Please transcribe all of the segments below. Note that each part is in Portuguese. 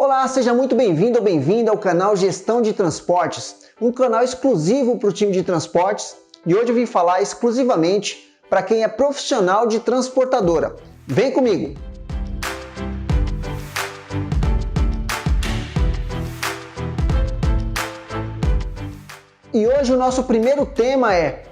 Olá, seja muito bem-vindo ou bem-vinda ao canal Gestão de Transportes, um canal exclusivo para o time de transportes, e hoje eu vim falar exclusivamente para quem é profissional de transportadora. Vem comigo! E hoje o nosso primeiro tema é: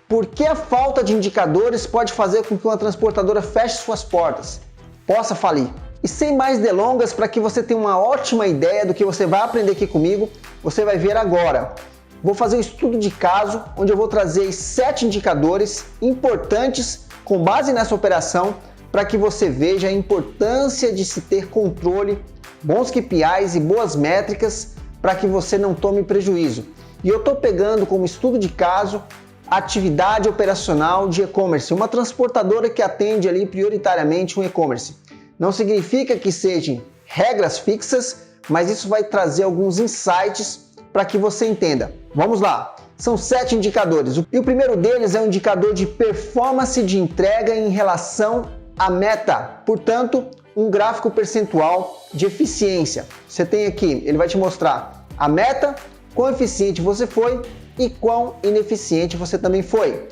por que a falta de indicadores pode fazer com que uma transportadora feche suas portas, possa falir? E sem mais delongas, para que você tenha uma ótima ideia do que você vai aprender aqui comigo, você vai ver agora. Vou fazer um estudo de caso, onde eu vou trazer 7 indicadores importantes com base nessa operação, para que você veja a importância de se ter controle, bons KPIs e boas métricas, para que você não tome prejuízo. E eu estou pegando como estudo de caso a atividade operacional de e-commerce, uma transportadora que atende ali prioritariamente um e-commerce. Não significa que sejam regras fixas, mas isso vai trazer alguns insights para que você entenda. Vamos lá! São 7 indicadores. E o primeiro deles é um indicador de performance de entrega em relação à meta. Portanto, um gráfico percentual de eficiência. Você tem aqui, ele vai te mostrar a meta, quão eficiente você foi e quão ineficiente você também foi.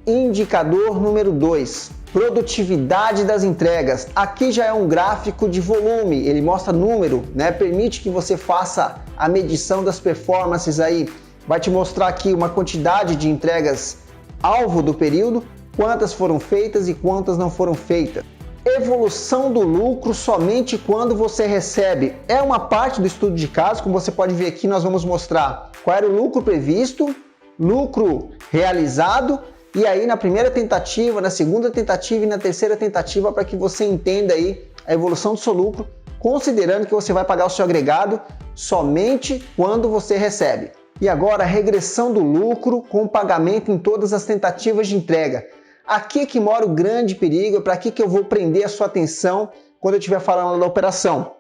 Indicador número 2. Produtividade das entregas. Aqui já é um gráfico de volume, ele mostra número, né? Permite que você faça a medição das performances aí. Vai te mostrar aqui uma quantidade de entregas alvo do período, quantas foram feitas e quantas não foram feitas. Evolução do lucro somente quando você recebe. É uma parte do estudo de caso, como você pode ver aqui, nós vamos mostrar qual era o lucro previsto, lucro realizado, e aí na primeira tentativa, na segunda tentativa e na terceira tentativa, para que você entenda aí a evolução do seu lucro, considerando que você vai pagar o seu agregado somente quando você recebe. E agora a regressão do lucro com pagamento em todas as tentativas de entrega. Aqui é que mora o grande perigo, é para aqui que eu vou prender a sua atenção quando eu estiver falando da operação.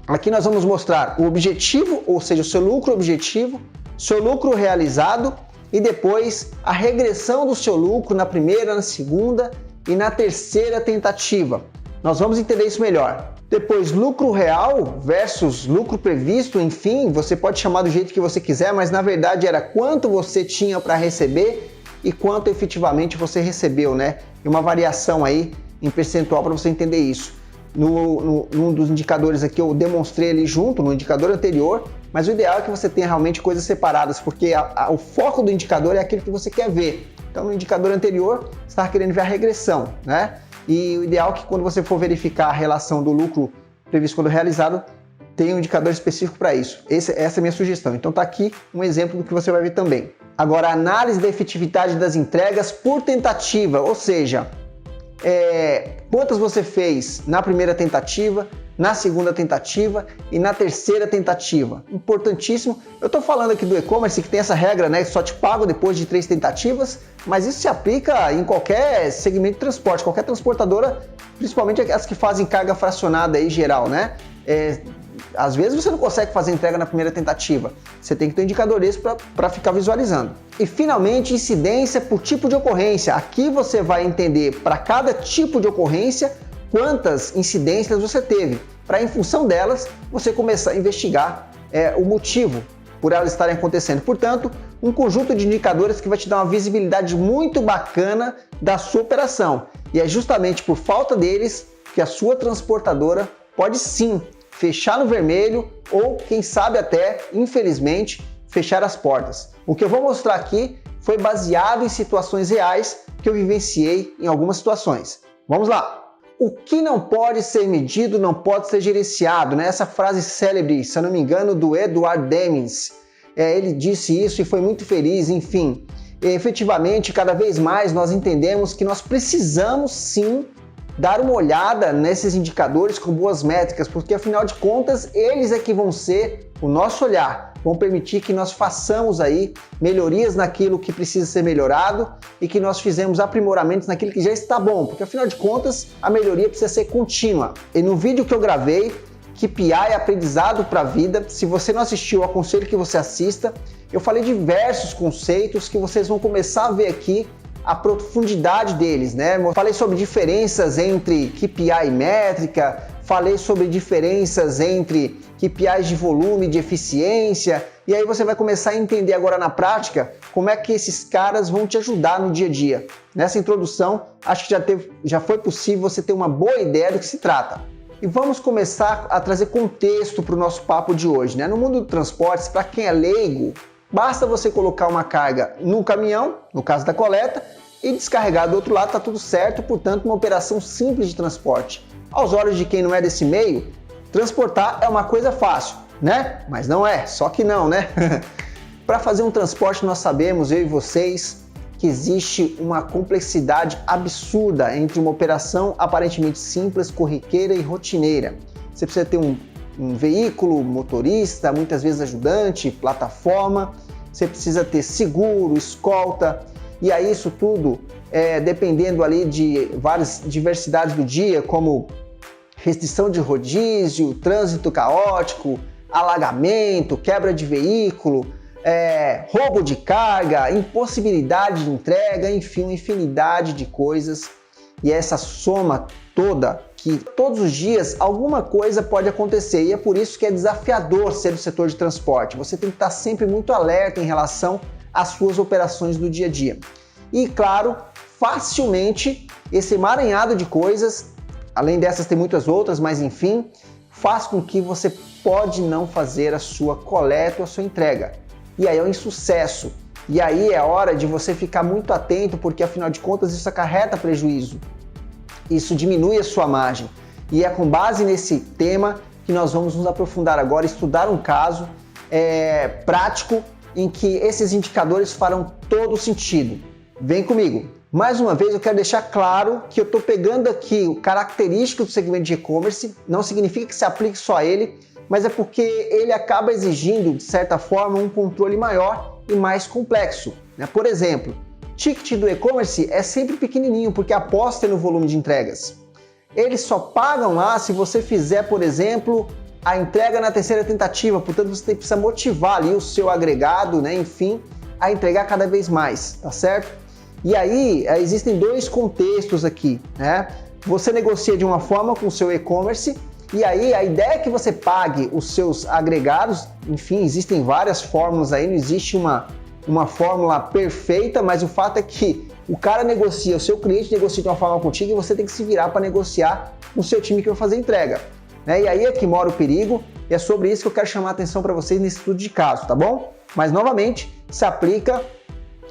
Aqui nós vamos mostrar o objetivo, ou seja, o seu lucro objetivo, seu lucro realizado, e depois a regressão do seu lucro na primeira, na segunda e na terceira tentativa. Nós vamos entender isso melhor. Depois, lucro real versus lucro previsto, enfim, você pode chamar do jeito que você quiser, mas na verdade era quanto você tinha para receber e quanto efetivamente você recebeu, né? E uma variação aí em percentual para você entender isso. Num dos indicadores aqui eu demonstrei ali junto, no indicador anterior, mas o ideal é que você tenha realmente coisas separadas, porque o foco do indicador é aquele que você quer ver. Então no indicador anterior você estava querendo ver a regressão, né? E o ideal é que quando você for verificar a relação do lucro previsto quando realizado, tenha um indicador específico para isso. Essa é a minha sugestão. Então tá aqui um exemplo do que você vai ver também. Agora, a análise da efetividade das entregas por tentativa, ou seja, quantas você fez na primeira tentativa, na segunda tentativa e na terceira tentativa. Importantíssimo. Eu estou falando aqui do e-commerce que tem essa regra, né? Só te pago depois de 3 tentativas, mas isso se aplica em qualquer segmento de transporte, qualquer transportadora, principalmente as que fazem carga fracionada aí geral, né? Às vezes você não consegue fazer entrega na primeira tentativa. Você tem que ter um indicador desse para ficar visualizando. E finalmente, incidência por tipo de ocorrência. Aqui você vai entender para cada tipo de ocorrência quantas incidências você teve, para em função delas você começar a investigar o motivo por elas estarem acontecendo. Portanto, um conjunto de indicadores que vai te dar uma visibilidade muito bacana da sua operação. E é justamente por falta deles que a sua transportadora pode sim fechar no vermelho ou, quem sabe até, infelizmente, fechar as portas. O que eu vou mostrar aqui foi baseado em situações reais que eu vivenciei em algumas situações. Vamos lá! O que não pode ser medido não pode ser gerenciado, né? Essa frase célebre, se eu não me engano, do Edward Demings. Ele disse isso e foi muito feliz, enfim. Efetivamente, cada vez mais nós entendemos que nós precisamos sim dar uma olhada nesses indicadores com boas métricas, porque afinal de contas eles é que vão ser o nosso olhar, vão permitir que nós façamos aí melhorias naquilo que precisa ser melhorado e que nós fizemos aprimoramentos naquilo que já está bom, porque afinal de contas a melhoria precisa ser contínua. E no vídeo que eu gravei, KPI é aprendizado para a vida, se você não assistiu, eu aconselho que você assista. Eu falei diversos conceitos que vocês vão começar a ver aqui a profundidade deles, né? Eu falei sobre diferenças entre KPI e métrica, falei sobre diferenças entre KPIs de volume, de eficiência, e aí você vai começar a entender agora na prática como é que esses caras vão te ajudar no dia a dia. Nessa introdução, acho que já foi possível você ter uma boa ideia do que se trata. E vamos começar a trazer contexto para o nosso papo de hoje, né? No mundo do transportes, para quem é leigo, basta você colocar uma carga no caminhão, no caso da coleta, e descarregar do outro lado, está tudo certo, portanto, uma operação simples de transporte. Aos olhos de quem não é desse meio, transportar é uma coisa fácil, né? Mas não é, só que não, né? Para fazer um transporte, nós sabemos, eu e vocês, que existe uma complexidade absurda entre uma operação aparentemente simples, corriqueira e rotineira. Você precisa ter um veículo, motorista, muitas vezes ajudante, plataforma, você precisa ter seguro, escolta, e aí isso tudo, dependendo ali de várias diversidades do dia, como restrição de rodízio, trânsito caótico, alagamento, quebra de veículo, roubo de carga, impossibilidade de entrega, enfim, uma infinidade de coisas. E essa soma toda, que todos os dias alguma coisa pode acontecer, e é por isso que é desafiador ser do setor de transporte. Você tem que estar sempre muito alerta em relação às suas operações do dia a dia. E claro, facilmente esse emaranhado de coisas, além dessas tem muitas outras, mas enfim, faz com que você pode não fazer a sua coleta ou a sua entrega. E aí é um insucesso. E aí é hora de você ficar muito atento, porque afinal de contas isso acarreta prejuízo. Isso diminui a sua margem. E é com base nesse tema que nós vamos nos aprofundar agora, estudar um caso prático em que esses indicadores farão todo sentido. Vem comigo. Mais uma vez eu quero deixar claro que eu estou pegando aqui o característico do segmento de e-commerce, não significa que se aplique só a ele, mas é porque ele acaba exigindo, de certa forma, um controle maior e mais complexo, né? Por exemplo, ticket do e-commerce é sempre pequenininho porque aposta no volume de entregas. Eles só pagam lá se você fizer, por exemplo, a entrega na terceira tentativa, portanto você precisa motivar ali o seu agregado, né? Enfim, a entregar cada vez mais, tá certo? E aí existem dois contextos aqui, né? Você negocia de uma forma com o seu e-commerce, e aí a ideia é que você pague os seus agregados, enfim, existem várias fórmulas aí, não existe uma fórmula perfeita, mas o fato é que o cara negocia, o seu cliente negocia de uma forma contigo e você tem que se virar para negociar com o seu time que vai fazer a entrega, né? E aí é que mora o perigo, e é sobre isso que eu quero chamar a atenção para vocês nesse estudo de caso, tá bom? Mas novamente, se aplica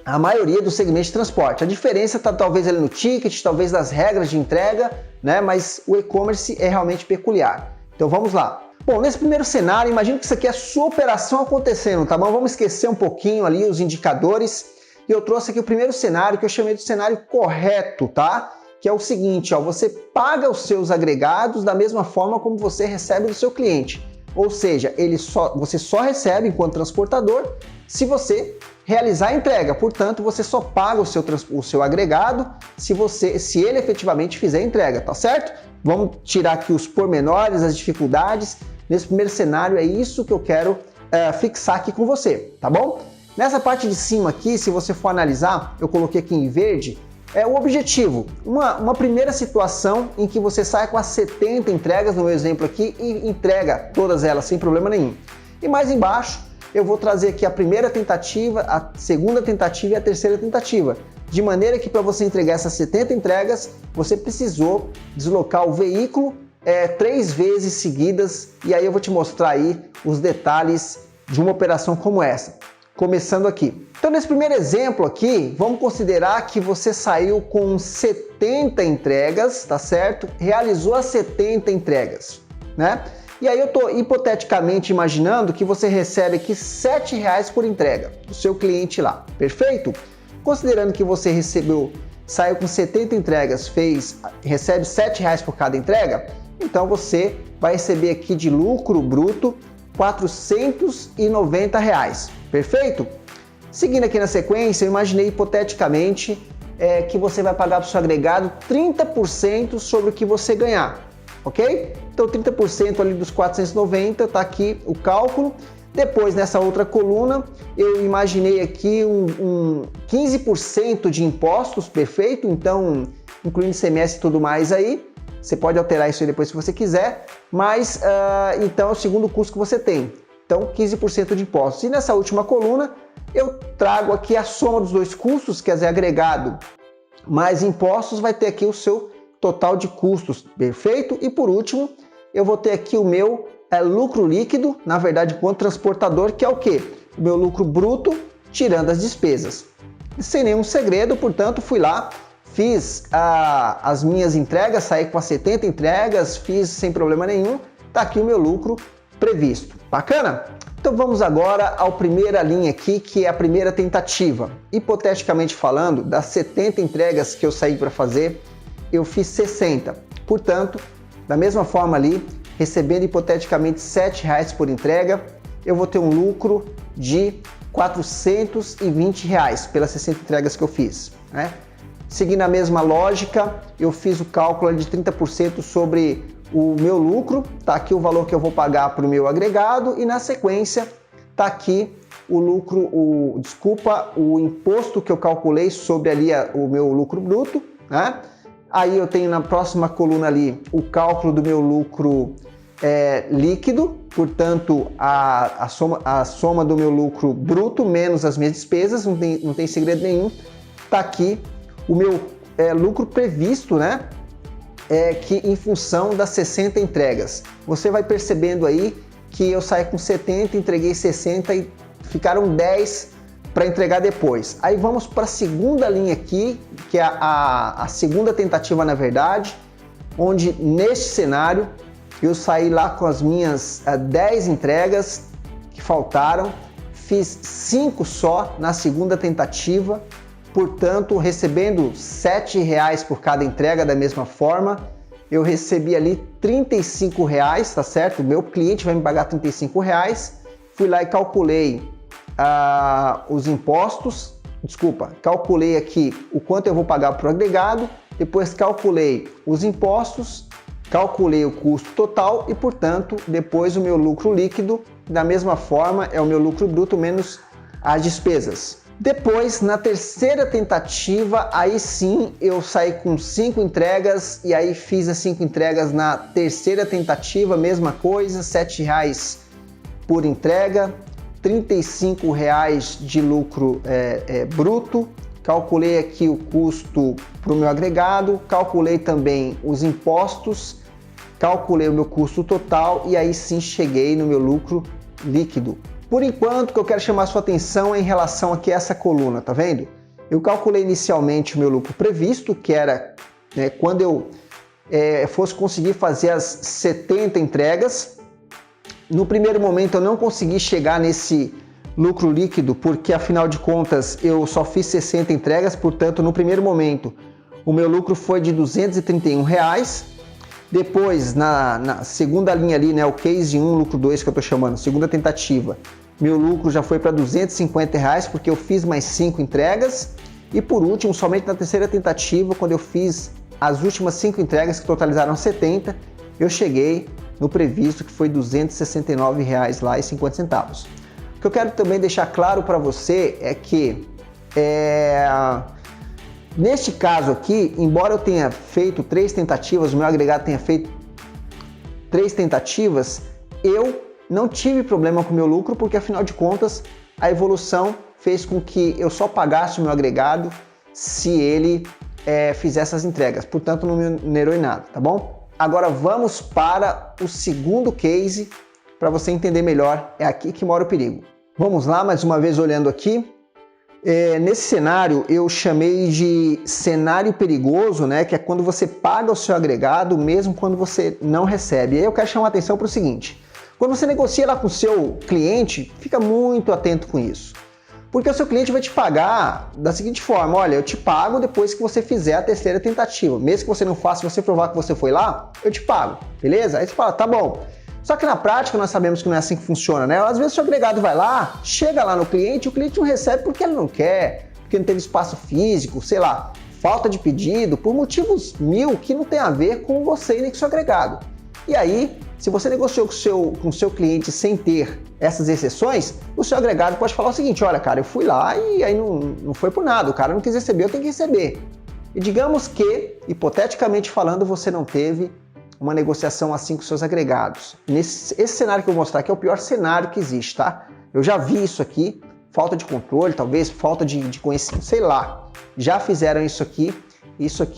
a maioria do segmento de transporte. A diferença está talvez ali no ticket, talvez nas regras de entrega, né? Mas o e-commerce é realmente peculiar. Então vamos lá. Bom, nesse primeiro cenário, imagine que isso aqui é a sua operação acontecendo, tá bom? Vamos esquecer um pouquinho ali os indicadores. E eu trouxe aqui o primeiro cenário, que eu chamei de cenário correto, tá? Que é o seguinte, ó, você paga os seus agregados da mesma forma como você recebe do seu cliente. Ou seja, você só recebe enquanto transportador se você realizar a entrega. Portanto, você só paga o seu agregado se ele efetivamente fizer a entrega, tá certo? Vamos tirar aqui os pormenores, as dificuldades. Nesse primeiro cenário é isso que eu quero fixar aqui com você, tá bom? Nessa parte de cima aqui, se você for analisar, eu coloquei aqui em verde, o objetivo. Uma primeira situação em que você sai com as 70 entregas, no meu exemplo aqui, e entrega todas elas sem problema nenhum. E mais embaixo, eu vou trazer aqui a primeira tentativa, a segunda tentativa e a terceira tentativa. De maneira que para você entregar essas 70 entregas, você precisou deslocar o veículo 3 vezes seguidas, e aí eu vou te mostrar aí os detalhes de uma operação como essa. Começando aqui. Então, nesse primeiro exemplo aqui, vamos considerar que você saiu com 70 entregas, tá certo? Realizou as 70 entregas, né? E aí eu estou hipoteticamente imaginando que você recebe aqui R$ 7,00 por entrega do seu cliente lá, perfeito? Considerando que você saiu com 70 entregas, recebe R$ 7,00 por cada entrega, então você vai receber aqui de lucro bruto R$ 490,00, perfeito? Seguindo aqui na sequência, eu imaginei hipoteticamente que você vai pagar para o seu agregado 30% sobre o que você ganhar, ok? Então 30% ali dos 490, tá aqui o cálculo. Depois nessa outra coluna, eu imaginei aqui um 15% de impostos, perfeito? Então, incluindo ICMS e tudo mais aí. Você pode alterar isso aí depois se você quiser, mas então é o segundo custo que você tem. Então 15% de impostos. E nessa última coluna eu trago aqui a soma dos dois custos, quer dizer, agregado mais impostos, vai ter aqui o seu total de custos, perfeito? E por último, eu vou ter aqui o meu lucro líquido, na verdade, quanto transportador, que é o quê? O meu lucro bruto, tirando as despesas. Sem nenhum segredo, portanto, fui lá, fiz as minhas entregas, saí com as 70 entregas, fiz sem problema nenhum, tá aqui o meu lucro previsto. Bacana? Então vamos agora à primeira linha aqui, que é a primeira tentativa. Hipoteticamente falando, das 70 entregas que eu saí para fazer, eu fiz 60. Portanto, da mesma forma ali, recebendo hipoteticamente R$ 7,00 por entrega, eu vou ter um lucro de R$ 420 pelas 60 entregas que eu fiz, né? Seguindo a mesma lógica, eu fiz o cálculo de 30% sobre o meu lucro, tá aqui o valor que eu vou pagar para o meu agregado e na sequência tá aqui o lucro, o imposto que eu calculei sobre ali o meu lucro bruto, né? Aí eu tenho na próxima coluna ali o cálculo do meu lucro líquido, portanto a soma do meu lucro bruto menos as minhas despesas, não tem segredo nenhum. Tá aqui o meu lucro previsto, né? Que em função das 60 entregas. Você vai percebendo aí que eu saí com 70, entreguei 60 e ficaram 10 para entregar depois. Aí vamos para a segunda linha aqui, que é a segunda tentativa na verdade, onde neste cenário eu saí lá com as minhas 10 entregas que faltaram, fiz 5 só na segunda tentativa, portanto, recebendo R$ 7,00 por cada entrega da mesma forma, eu recebi ali R$ 35,00, tá certo? O meu cliente vai me pagar R$ 35,00. Fui lá e calculei os impostos, calculei aqui o quanto eu vou pagar para o agregado, depois calculei os impostos, calculei o custo total e, portanto, depois o meu lucro líquido, da mesma forma, é o meu lucro bruto menos as despesas. Depois, na terceira tentativa, aí sim eu saí com 5 entregas e aí fiz as 5 entregas na terceira tentativa, mesma coisa, R$ 7,00 por entrega, R$ 35,00 de lucro bruto, calculei aqui o custo para o meu agregado, calculei também os impostos, calculei o meu custo total e aí sim cheguei no meu lucro líquido. Por enquanto, o que eu quero chamar a sua atenção é em relação aqui a essa coluna, tá vendo? Eu calculei inicialmente o meu lucro previsto, que era quando eu fosse conseguir fazer as 70 entregas. No primeiro momento eu não consegui chegar nesse lucro líquido, porque afinal de contas eu só fiz 60 entregas, portanto no primeiro momento o meu lucro foi de R$ 231,00. Depois, na segunda linha ali, né, o case 1, lucro 2 que eu tô chamando, segunda tentativa, meu lucro já foi para R$ 250,00 porque eu fiz mais 5 entregas. E por último, somente na terceira tentativa, quando eu fiz as últimas 5 entregas que totalizaram 70, eu cheguei no previsto que foi R$ 269,50. O que eu quero também deixar claro para você é que neste caso aqui, embora eu tenha feito 3 tentativas, o meu agregado tenha feito 3 tentativas, eu não tive problema com o meu lucro, porque afinal de contas a evolução fez com que eu só pagasse o meu agregado se ele fizesse as entregas, portanto não me onerou em nada, tá bom? Agora vamos para o segundo case, para você entender melhor, é aqui que mora o perigo. Vamos lá, mais uma vez olhando aqui. Nesse cenário eu chamei de cenário perigoso, né? Que é quando você paga o seu agregado mesmo quando você não recebe. E aí eu quero chamar a atenção para o seguinte: quando você negocia lá com o seu cliente, fica muito atento com isso. Porque o seu cliente vai te pagar da seguinte forma: olha, eu te pago depois que você fizer a terceira tentativa. Mesmo que você não faça, se você provar que você foi lá, eu te pago, beleza? Aí você fala, tá bom. Só que na prática nós sabemos que não é assim que funciona, né? Às vezes o seu agregado vai lá, chega lá no cliente, o cliente não recebe porque ele não quer, porque não teve espaço físico, sei lá, falta de pedido, por motivos mil que não tem a ver com você e nem com o seu agregado. E aí, se você negociou com o seu cliente sem ter essas exceções, o seu agregado pode falar o seguinte: olha, cara, eu fui lá e aí não foi por nada, o cara não quis receber, eu tenho que receber. E digamos que, hipoteticamente falando, você não teve uma negociação assim com seus agregados. Esse cenário que eu vou mostrar aqui é o pior cenário que existe, tá? Eu já vi isso aqui, falta de controle, talvez falta de conhecimento, sei lá. Já fizeram isso aqui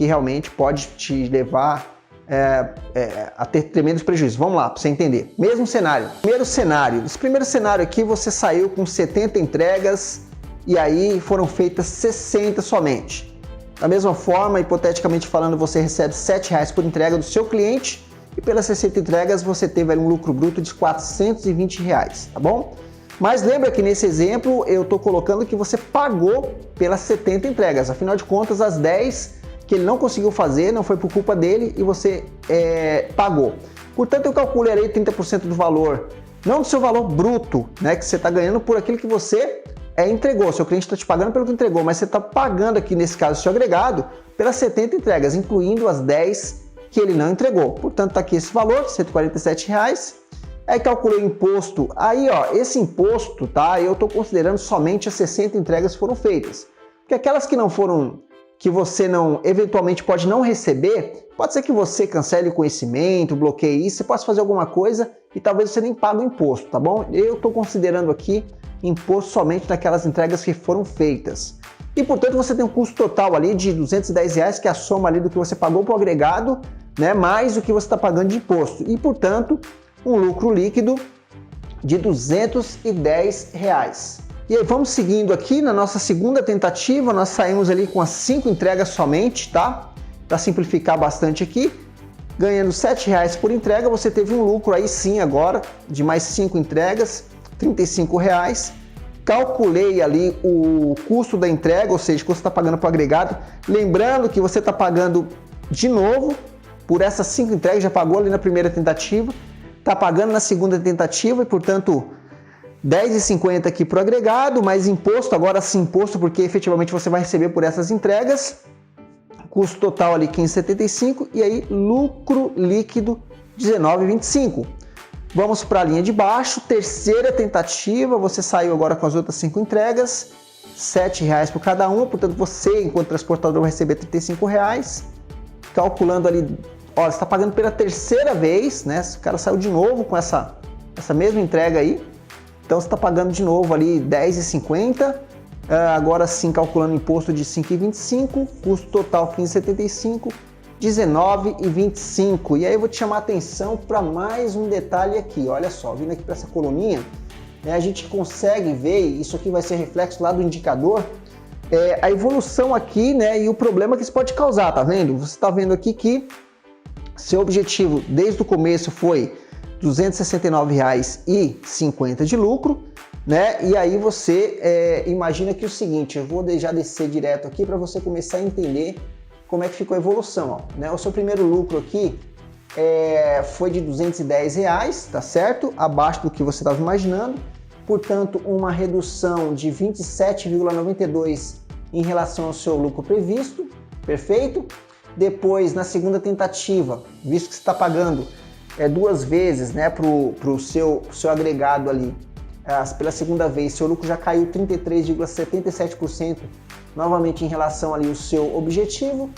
realmente pode te levar a ter tremendos prejuízos. Vamos lá, para você entender. Mesmo cenário. Esse primeiro cenário aqui, você saiu com 70 entregas e aí foram feitas 60 somente. Da mesma forma, hipoteticamente falando, você recebe R$ 7,00 por entrega do seu cliente e pelas 60 entregas você teve um lucro bruto de R$ 420, tá bom? Mas lembra que nesse exemplo eu estou colocando que você pagou pelas 70 entregas. Afinal de contas, as 10 que ele não conseguiu fazer, não foi por culpa dele e você pagou. Portanto, eu calcularei 30% do valor, não do seu valor bruto, né, que você está ganhando por aquilo que você entregou. Seu cliente está te pagando pelo que entregou, mas você está pagando aqui, nesse caso, o seu agregado, pelas 70 entregas, incluindo as 10 que ele não entregou. Portanto, está aqui esse valor, R$ 147,00. Aí calculei o imposto. Aí, ó, esse imposto, tá? Eu estou considerando somente as 60 entregas que foram feitas. Porque aquelas que não foram, que você não, eventualmente pode não receber, pode ser que você cancele o conhecimento, bloqueie isso, você pode fazer alguma coisa e talvez você nem pague o imposto, tá bom? Eu estou considerando aqui imposto somente naquelas entregas que foram feitas. E, portanto, você tem um custo total ali de R$ 210,00, que é a soma ali do que você pagou para o agregado, né, mais o que você está pagando de imposto. E, portanto, um lucro líquido de R$ 210,00. E aí, vamos seguindo aqui na nossa segunda tentativa, nós saímos ali com as 5 entregas somente, tá? Para simplificar bastante aqui, ganhando R$ 7,00 por entrega, você teve um lucro aí sim agora de mais 5 entregas, R$ 35,00. Calculei ali o custo da entrega, ou seja, o que você está pagando para o agregado. Lembrando que você está pagando de novo por essas 5 entregas, já pagou ali na primeira tentativa, está pagando na segunda tentativa e, portanto, R$ 10,50 aqui para o agregado, mais imposto, agora sim imposto, porque efetivamente você vai receber por essas entregas. Custo total ali R$ 15,75 e aí lucro líquido R$ 19,25. Vamos para a linha de baixo, terceira tentativa, você saiu agora com as outras 5 entregas, R$ 7,00 por cada uma, portanto você, enquanto transportador, vai receber R$ 35,00. Calculando ali, olha, você está pagando pela terceira vez, né? O cara saiu de novo com essa mesma entrega aí, então você está pagando de novo ali R$ 10,50. Agora sim, calculando imposto de R$ 5,25, custo total R$ 15,75. R$19,25. E aí eu vou te chamar a atenção para mais um detalhe aqui. Olha só, vindo aqui para essa coluninha, né, a gente consegue ver, isso aqui vai ser reflexo lá do indicador, a evolução aqui, né, e o problema que isso pode causar, tá vendo? Você está vendo aqui que seu objetivo desde o começo foi R$ 269,50 de lucro, né? E aí você imagina que o seguinte, eu vou já descer direto aqui para você começar a entender como é que ficou a evolução, ó, né? O seu primeiro lucro aqui foi de R$ 210,00, tá certo? Abaixo do que você estava imaginando, portanto, uma redução de 27,92 em relação ao seu lucro previsto, perfeito? Depois, na segunda tentativa, visto que você está pagando 2 vezes, né, para o seu agregado ali, pela segunda vez, seu lucro já caiu 33,77%, novamente em relação ali ao seu objetivo.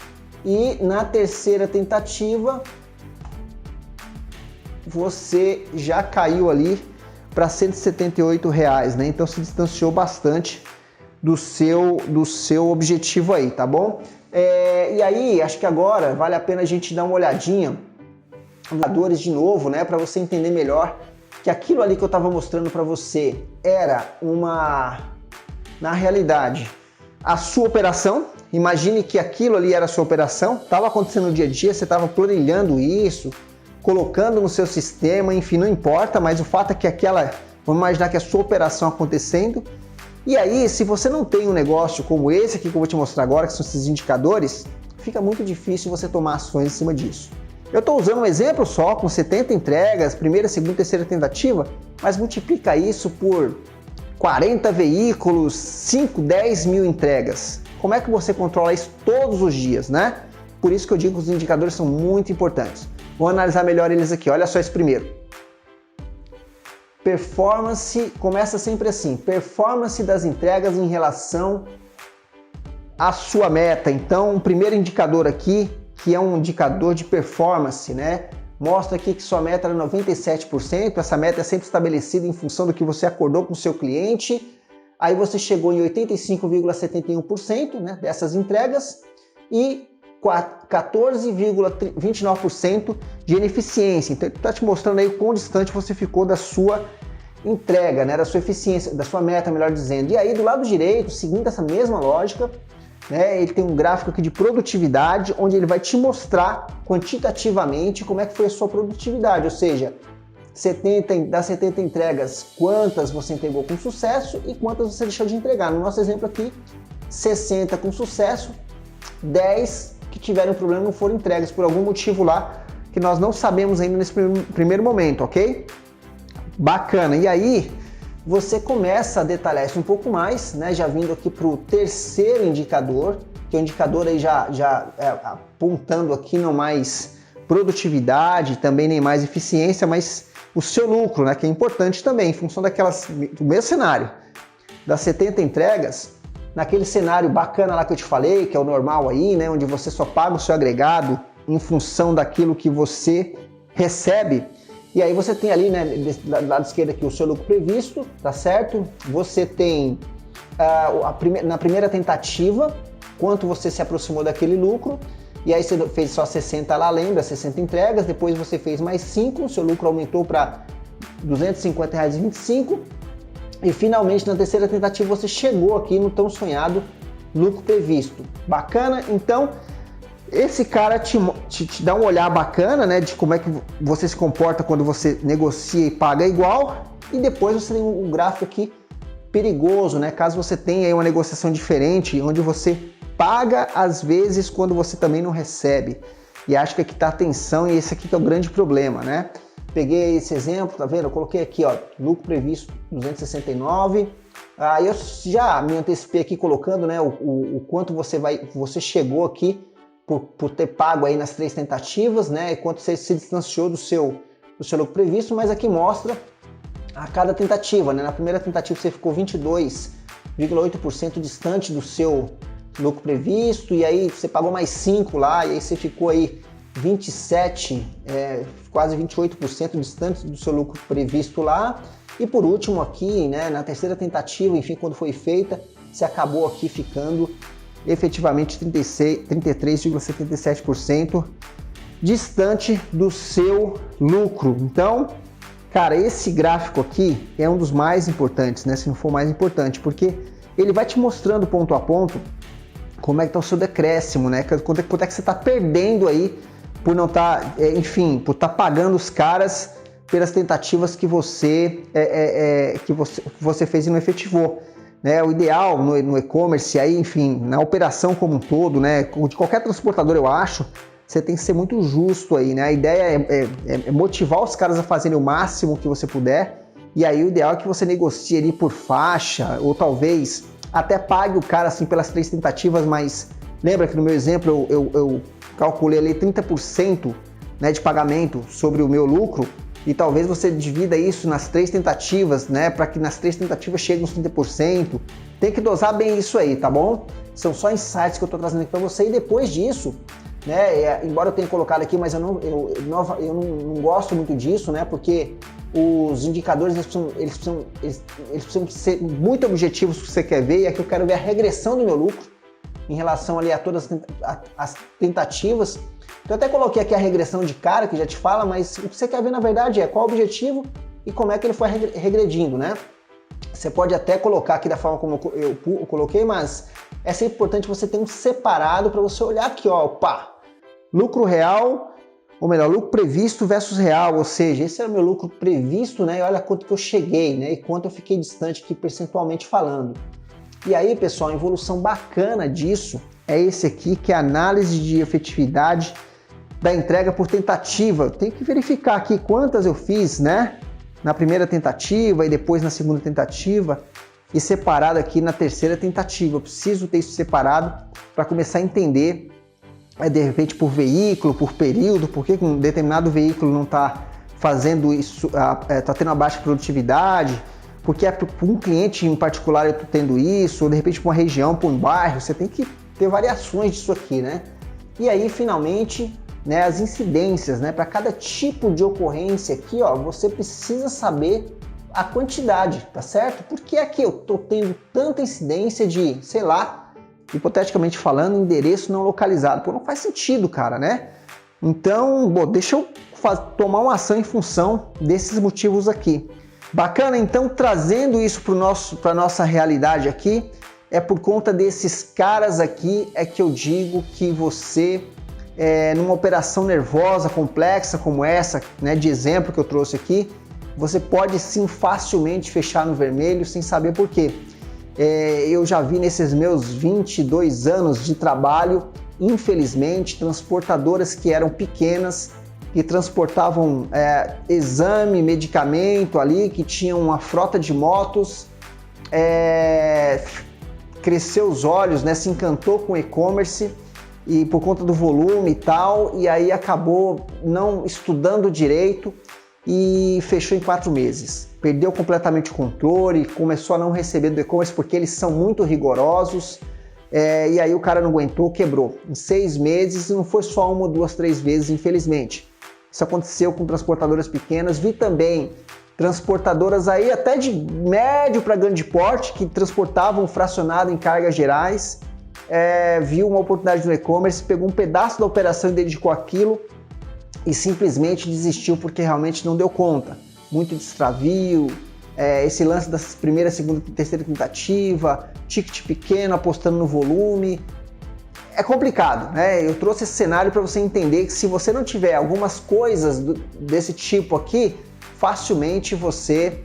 E na terceira tentativa, você já caiu ali para R$ 178,00, né? Então se distanciou bastante do seu objetivo aí, tá bom? E aí, acho que agora vale a pena a gente dar uma olhadinha nos indicadores de novo, né, para você entender melhor que aquilo ali que eu estava mostrando para você era na realidade, a sua operação. Imagine que aquilo ali era a sua operação, estava acontecendo no dia a dia, você estava planilhando isso, colocando no seu sistema, enfim, não importa, mas o fato é que vamos imaginar que é a sua operação acontecendo. E aí, se você não tem um negócio como esse aqui que eu vou te mostrar agora, que são esses indicadores, fica muito difícil você tomar ações em cima disso. Eu estou usando um exemplo só, com 70 entregas, primeira, segunda, terceira tentativa, mas multiplica isso por 40 veículos, 5, 10 mil entregas. Como é que você controla isso todos os dias, né? Por isso que eu digo que os indicadores são muito importantes. Vou analisar melhor eles aqui. Olha só esse primeiro. Performance, começa sempre assim. Performance das entregas em relação a sua meta. Então, o primeiro indicador aqui, que é um indicador de performance, né? Mostra aqui que sua meta era 97%, essa meta é sempre estabelecida em função do que você acordou com o seu cliente. Aí você chegou em 85,71%, né, dessas entregas e 14,29% de ineficiência. Então, ele está te mostrando aí o quão distante você ficou da sua entrega, né, da sua eficiência, da sua meta, melhor dizendo. E aí, do lado direito, seguindo essa mesma lógica, né, ele tem um gráfico aqui de produtividade, onde ele vai te mostrar quantitativamente como é que foi a sua produtividade, ou seja, das 70 entregas, quantas você entregou com sucesso e quantas você deixou de entregar. No nosso exemplo aqui, 60 com sucesso, 10 que tiveram problema não foram entregues por algum motivo lá que nós não sabemos ainda nesse primeiro momento, ok? Bacana. E aí, você começa a detalhar isso um pouco mais, né? Já vindo aqui para o terceiro indicador, que é o indicador aí já apontando aqui não mais produtividade, também nem mais eficiência, mas o seu lucro, né? Que é importante também, em função do mesmo cenário, das 70 entregas, naquele cenário bacana lá que eu te falei, que é o normal aí, né? Onde você só paga o seu agregado em função daquilo que você recebe. E aí você tem ali, né, do lado esquerdo aqui, o seu lucro previsto, tá certo? Você tem na primeira tentativa, quanto você se aproximou daquele lucro, e aí você fez só 60 lá, lembra, 60 entregas, depois você fez mais 5, o seu lucro aumentou para R$ 250,25, e finalmente na terceira tentativa você chegou aqui no tão sonhado lucro previsto. Bacana? Então, esse cara te dá um olhar bacana, né, de como é que você se comporta quando você negocia e paga igual, e depois você tem um gráfico aqui perigoso, né, caso você tenha aí uma negociação diferente, onde você paga às vezes quando você também não recebe. E acho que aqui está a tensão e esse aqui que é o grande problema, né? Peguei esse exemplo, tá vendo? Eu coloquei aqui, ó, lucro previsto 269. Aí eu já me antecipei aqui colocando, né, o quanto você chegou aqui por ter pago aí nas 3 tentativas, né? E quanto você se distanciou do seu lucro previsto, mas aqui mostra a cada tentativa, né? Na primeira tentativa você ficou 22,8% distante do seu lucro previsto, e aí você pagou mais 5 lá, e aí você ficou aí 27, quase 28% distante do seu lucro previsto lá. E por último aqui, né, na terceira tentativa, enfim, quando foi feita, você acabou aqui ficando efetivamente 33,77% distante do seu lucro. Então, cara, esse gráfico aqui é um dos mais importantes, né? Se não for o mais importante, porque ele vai te mostrando ponto a ponto como é que está o seu decréscimo, né? Quanto é que você está perdendo aí por não estar, enfim, por estar pagando os caras pelas tentativas que você fez e não efetivou. Né, o ideal no e-commerce, aí, enfim, na operação como um todo, né, de qualquer transportador, eu acho, você tem que ser muito justo aí, né? A ideia é motivar os caras a fazerem o máximo que você puder, e aí o ideal é que você negocie ali por faixa, ou talvez até pague o cara assim pelas 3 tentativas, mas lembra que no meu exemplo eu calculei ali 30%, né, de pagamento sobre o meu lucro, e talvez você divida isso nas 3 tentativas, né, para que nas 3 tentativas chegue uns 30%. Tem que dosar bem isso aí, tá bom? São só insights que eu estou trazendo aqui para você, e depois disso, né, embora eu tenha colocado aqui, mas eu não gosto muito disso, né, porque os indicadores eles precisam ser muito objetivos que você quer ver, e aqui eu quero ver a regressão do meu lucro em relação ali a todas as tentativas. Então, eu até coloquei aqui a regressão de cara, que já te fala, mas o que você quer ver na verdade é qual o objetivo e como é que ele foi regredindo, né? Você pode até colocar aqui da forma como eu coloquei, mas é sempre importante você ter um separado para você olhar aqui, ó, opa, lucro real, ou melhor, lucro previsto versus real, ou seja, esse é o meu lucro previsto, né? E olha quanto que eu cheguei, né? E quanto eu fiquei distante aqui percentualmente falando. E aí, pessoal, a evolução bacana disso é esse aqui, que é a análise de efetividade da entrega por tentativa. Tem que verificar aqui quantas eu fiz, né? Na primeira tentativa e depois na segunda tentativa, e separado aqui na terceira tentativa. Eu preciso ter isso separado para começar a entender, de repente por veículo, por período, por que um determinado veículo não está fazendo isso, está tendo uma baixa produtividade, porque para um cliente em particular eu estou tendo isso, ou de repente para uma região, para um bairro. Você tem que ter variações disso aqui, né? E aí, finalmente, né, as incidências, né? Para cada tipo de ocorrência aqui, ó, você precisa saber a quantidade, tá certo? Porque aqui eu tô tendo tanta incidência de, sei lá, hipoteticamente falando, endereço não localizado. Pô, não faz sentido, cara, né? Então, bom, deixa eu tomar uma ação em função desses motivos aqui. Bacana, então, trazendo isso para a nossa realidade aqui, é por conta desses caras aqui é que eu digo que você, numa operação nervosa, complexa como essa, né, de exemplo que eu trouxe aqui, você pode sim facilmente fechar no vermelho sem saber por quê. Eu já vi nesses meus 22 anos de trabalho, infelizmente, transportadoras que eram pequenas, que transportavam exame, medicamento ali, que tinham uma frota de motos, cresceu os olhos, né, se encantou com e-commerce e por conta do volume e tal, e aí acabou não estudando direito e fechou em 4 meses. Perdeu completamente o controle, começou a não receber do e-commerce porque eles são muito rigorosos, e aí o cara não aguentou, quebrou. Em 6 meses, não foi só 1, 2, 3 vezes, infelizmente. Isso aconteceu com transportadoras pequenas, vi também transportadoras aí até de médio para grande porte que transportavam fracionado em cargas gerais, viu uma oportunidade no e-commerce, pegou um pedaço da operação e dedicou aquilo e simplesmente desistiu porque realmente não deu conta. Muito extravio, esse lance da primeira, segunda, terceira tentativa, ticket pequeno, apostando no volume. É complicado, né? Eu trouxe esse cenário para você entender que se você não tiver algumas coisas desse tipo aqui, facilmente você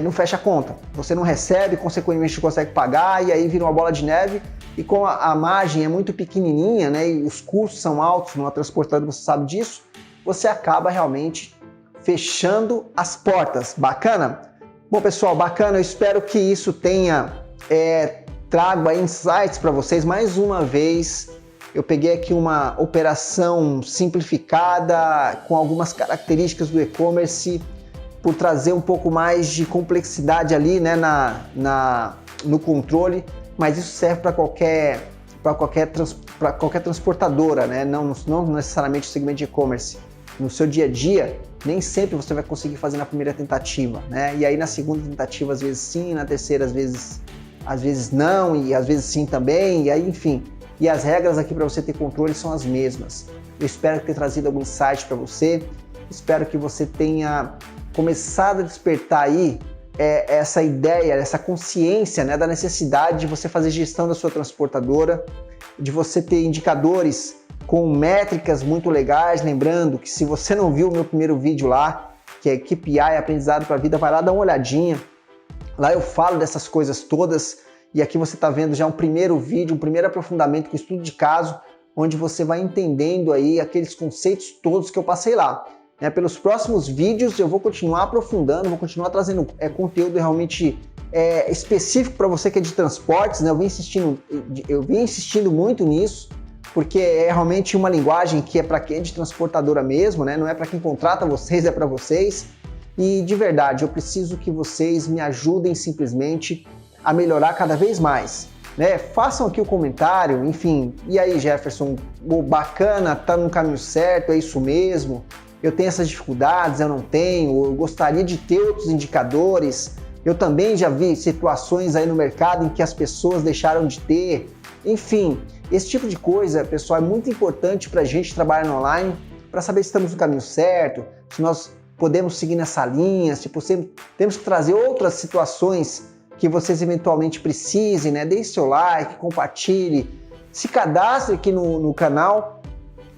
não fecha a conta. Você não recebe, consequentemente não consegue pagar e aí vira uma bola de neve. E como a margem é muito pequenininha, né, e os custos são altos numa transportadora, você sabe disso, você acaba realmente fechando as portas. Bacana? Bom, pessoal, bacana. Eu espero que isso tenha trago insights para vocês. Mais uma vez, eu peguei aqui uma operação simplificada com algumas características do e-commerce por trazer um pouco mais de complexidade ali, né, no controle, mas isso serve para qualquer transportadora, né, não necessariamente o segmento de e-commerce. No seu dia a dia, nem sempre você vai conseguir fazer na primeira tentativa, né, e aí na segunda tentativa às vezes sim, na terceira às vezes não, e às vezes sim também, e aí enfim. E as regras aqui para você ter controle são as mesmas. Eu espero ter trazido algum insight para você, espero que você tenha começado a despertar aí essa ideia, essa consciência, né, da necessidade de você fazer gestão da sua transportadora, de você ter indicadores com métricas muito legais. Lembrando que se você não viu o meu primeiro vídeo lá, que é KPI, Aprendizado para a Vida, vai lá dar uma olhadinha. Lá eu falo dessas coisas todas e aqui você está vendo já um primeiro vídeo, um primeiro aprofundamento com estudo de caso, onde você vai entendendo aí aqueles conceitos todos que eu passei lá. Pelos próximos vídeos eu vou continuar aprofundando, vou continuar trazendo conteúdo realmente específico para você que é de transportes, né? Eu vim insistindo muito nisso, porque é realmente uma linguagem que é para quem é de transportadora mesmo, né? Não é para quem contrata vocês, é para vocês. E de verdade, eu preciso que vocês me ajudem simplesmente a melhorar cada vez mais, né? Façam aqui o comentário, enfim, e aí Jefferson, bacana, tá no caminho certo, é isso mesmo, eu tenho essas dificuldades, eu não tenho, eu gostaria de ter outros indicadores, eu também já vi situações aí no mercado em que as pessoas deixaram de ter, enfim, esse tipo de coisa, pessoal, é muito importante para a gente trabalhar no online, para saber se estamos no caminho certo, se nós podemos seguir nessa linha, se temos que trazer outras situações que vocês eventualmente precisem, né? Deixe seu like, compartilhe, se cadastre aqui no canal,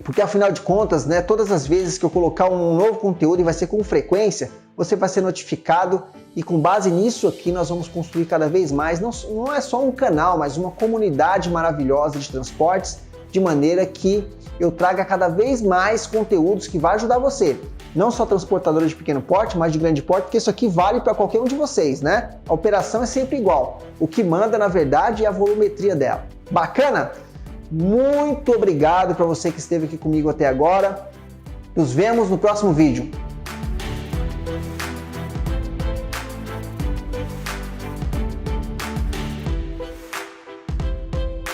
porque afinal de contas, né, todas as vezes que eu colocar um novo conteúdo, e vai ser com frequência, você vai ser notificado e com base nisso aqui nós vamos construir cada vez mais, não é só um canal, mas uma comunidade maravilhosa de transportes, de maneira que eu traga cada vez mais conteúdos que vai ajudar você. Não só transportadora de pequeno porte, mas de grande porte, porque isso aqui vale para qualquer um de vocês, né? A operação é sempre igual. O que manda, na verdade, é a volumetria dela. Bacana? Muito obrigado para você que esteve aqui comigo até agora. Nos vemos no próximo vídeo.